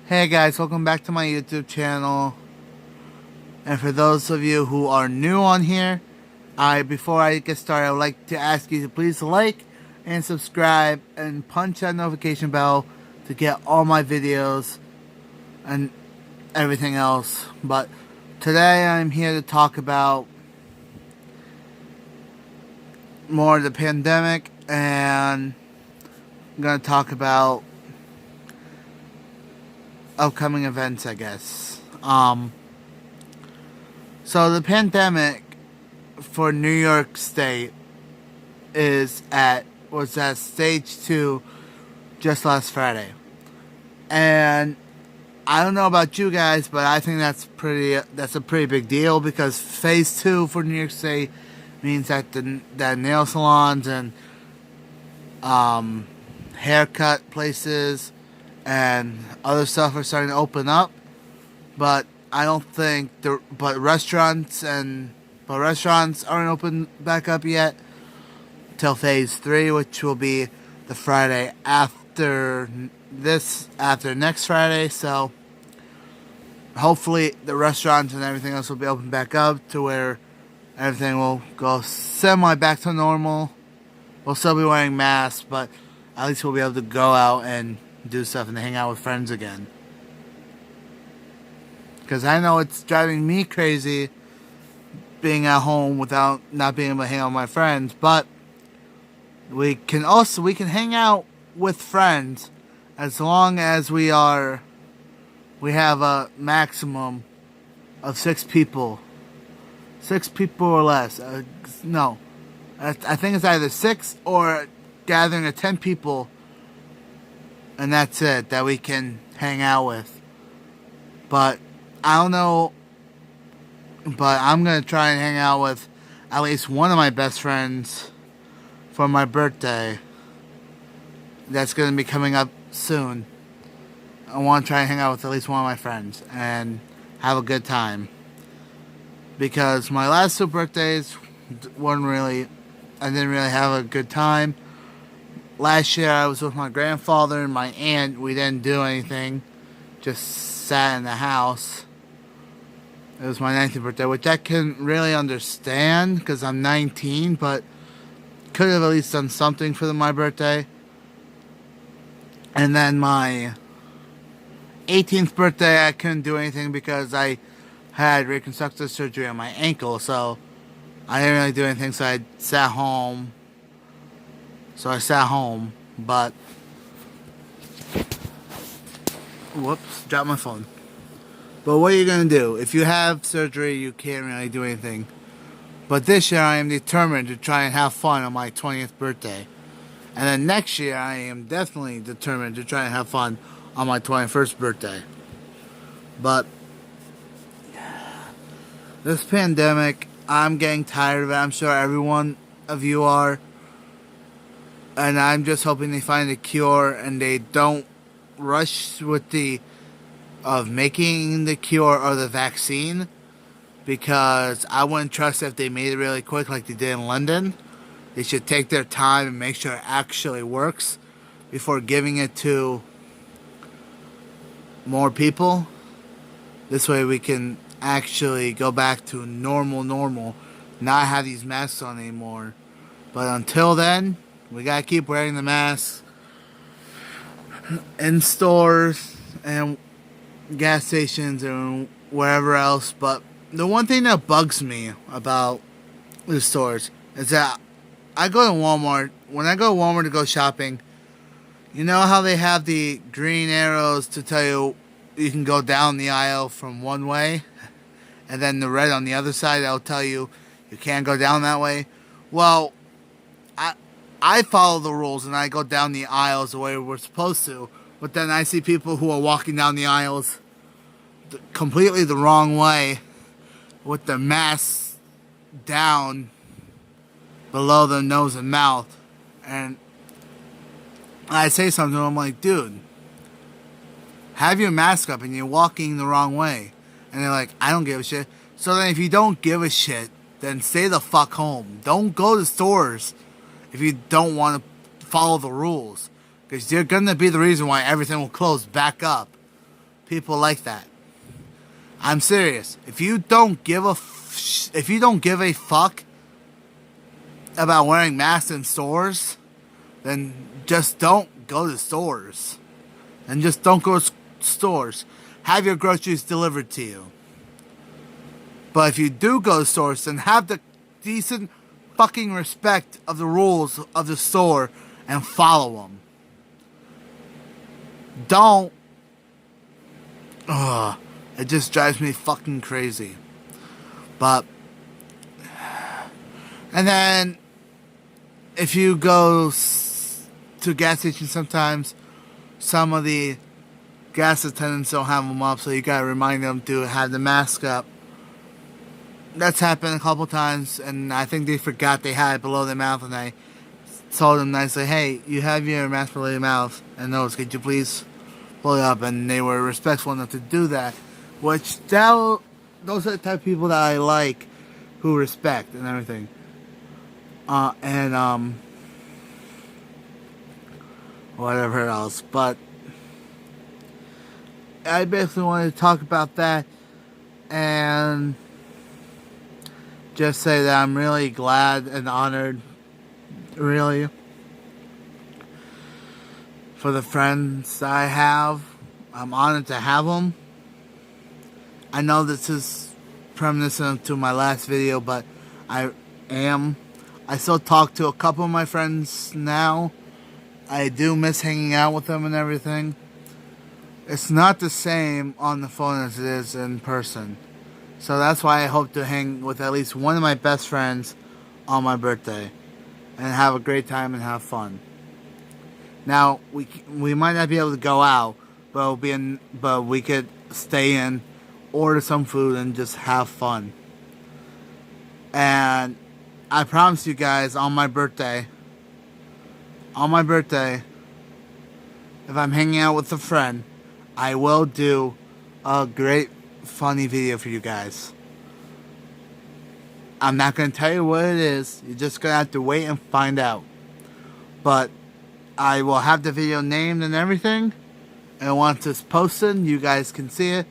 Hey guys, welcome back to my YouTube channel. And for those of you who are new on here, before I get started, I would like to ask you to please like and subscribe and punch that notification bell to get all my videos and everything else. But today I'm here to talk about more of the pandemic, and I'm going to talk about upcoming events, I guess. So the pandemic for New York State was at stage 2 just last Friday. And I don't know about you guys, but I think that's a pretty big deal, because phase 2 for New York State means that that nail salons and haircut places and other stuff are starting to open up. But I don't think restaurants aren't open back up yet till phase 3, which will be the Friday after next Friday. So hopefully the restaurants and everything else will be open back up to where everything will go semi back to normal. We'll still be wearing masks, but at least we'll be able to go out and do stuff and hang out with friends again. Because I know it's driving me crazy being at home without not being able to hang out with my friends. But we can hang out with friends as long as we have a maximum of 6 people. 6 people or less. No. I think it's either 6 or gathering of 10 people, and that's it, that we can hang out with. But I don't know, but I'm going to try and hang out with at least one of my best friends for my birthday. That's going to be coming up soon. I want to try and hang out with at least one of my friends and have a good time. Because my last 2 birthdays I didn't really have a good time. Last year I was with my grandfather and my aunt. We didn't do anything. Just sat in the house. It was my 19th birthday, which I can really understand because I'm 19, but could have at least done something for my birthday. And then my 18th birthday, I couldn't do anything because I had reconstructive surgery on my ankle, so I didn't really do anything, so I sat home. But whoops, dropped my phone. But what are you going to do? If you have surgery, you can't really do anything. But this year, I am determined to try and have fun on my 20th birthday. And then next year, I am definitely determined to try and have fun on my 21st birthday. But this pandemic, I'm getting tired of it. I'm sure every one of you are. And I'm just hoping they find a cure and they don't rush with of making the cure or the vaccine, because I wouldn't trust it if they made it really quick like they did in London. They should take their time and make sure it actually works before giving it to more people. This way we can actually go back to normal, not have these masks on anymore. But until then, we gotta keep wearing the masks in stores and gas stations and wherever else. But the one thing that bugs me about the stores is that I go to Walmart. When I go to Walmart to go shopping, you know how they have the green arrows to tell you you can go down the aisle from one way, and then the red on the other side that'll tell you you can't go down that way? Well, I follow the rules and I go down the aisles the way we're supposed to, but then I see people who are walking down the aisles completely the wrong way with their masks down below their nose and mouth, and I say something to them, I'm like, dude, have your mask up and you're walking the wrong way. And they're like, I don't give a shit. So then if you don't give a shit, then stay the fuck home. Don't go to stores if you don't want to follow the rules, because you're going to be the reason why everything will close back up. people like that. I'm serious. If you don't give a fuck about wearing masks in stores, then just don't go to stores. And just don't go to stores. Have your groceries delivered to you. But if you do go to stores, then have the decent fucking respect of the rules of the store and follow them. Don't. It just drives me fucking crazy. But. And then, if you go to a gas station sometimes, some of the gas attendants don't have them up, so you gotta remind them to have the mask up. That's happened a couple times, and I think they forgot they had it below their mouth, and I told them nicely, hey, you have your mask below your mouth, and those, could you please pull it up? And they were respectful enough to do that, which those are the type of people that I like, who respect and everything. Whatever else, but I basically wanted to talk about that, and just say that I'm really glad and honored, really, for the friends that I have. I'm honored to have them. I know this is reminiscent to my last video, but I still talk to a couple of my friends now. I do miss hanging out with them and everything. It's not the same on the phone as it is in person. So that's why I hope to hang with at least one of my best friends on my birthday. And have a great time and have fun. Now, we might not be able to go out, but we could stay in, order some food, and just have fun. And I promise you guys, on my birthday, if I'm hanging out with a friend, I will do a great funny video for you guys. I'm not going to tell you what it is. You're just going to have to wait and find out. But I will have the video named and everything. And once it's posted, you guys can see it.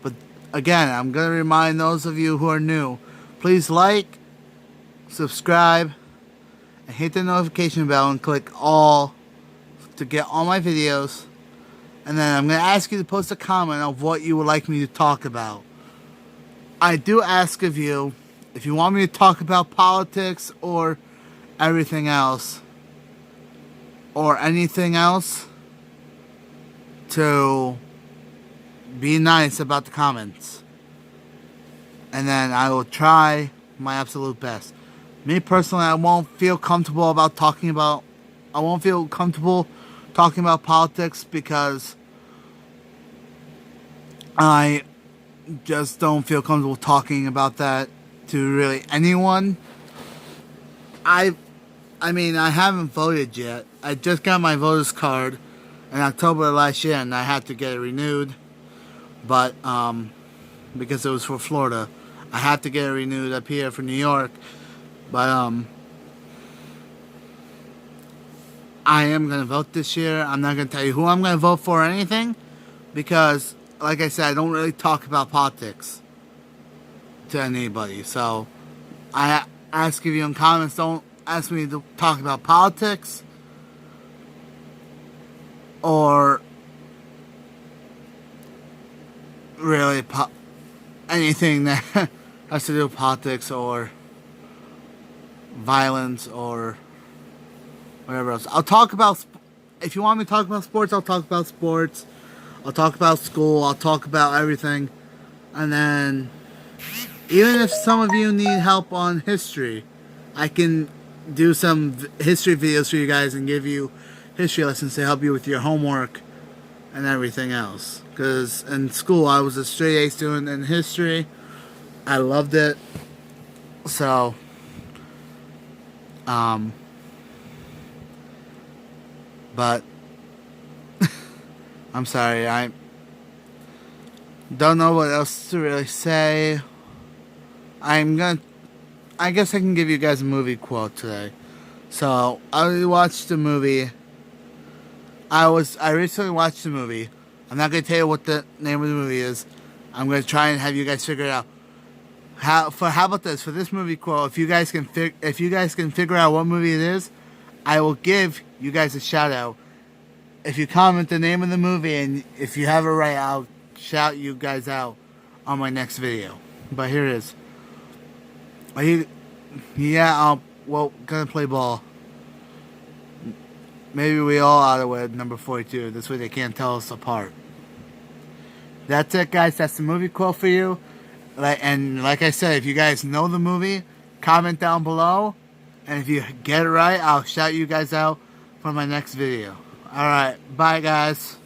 But again, I'm going to remind those of you who are new, please like, subscribe, and hit the notification bell and click all to get all my videos. And then I'm going to ask you to post a comment of what you would like me to talk about. I do ask of you, if you want me to talk about politics or everything else, or anything else, to be nice about the comments. And then I will try my absolute best. Me personally, I won't feel comfortable talking about politics because I just don't feel comfortable talking about that to really anyone. I mean, I haven't voted yet. I just got my voter's card in October of last year, and I had to get it renewed. But, because it was for Florida, I had to get it renewed up here for New York. But, I am going to vote this year. I'm not going to tell you who I'm going to vote for or anything, because, like I said, I don't really talk about politics to anybody. So, I ask of you in comments, don't ask me to talk about politics or really anything that has to do with politics or violence or whatever else. I'll talk about, if you want me to talk about sports, I'll talk about sports. I'll talk about school. I'll talk about everything. And then, even if some of you need help on history, I can do some history videos for you guys and give you history lessons to help you with your homework and everything else. Because in school, I was a straight A student in history. I loved it. So, but I'm sorry, I don't know what else to really say. I guess I can give you guys a movie quote today. So, I recently watched the movie I'm not going to tell you what the name of the movie is. I'm going to try and have you guys figure it out. How about this? For this movie quote, if you guys can figure out what movie it is, I will give you guys a shout out. If you comment the name of the movie and if you have it right, I'll shout you guys out on my next video. But here it is. Well, gonna play ball. Maybe we all ought to wear number 42. This way they can't tell us apart. That's it, guys. That's the movie quote for you. And like I said, if you guys know the movie, comment down below. And if you get it right, I'll shout you guys out for my next video. Alright, bye guys.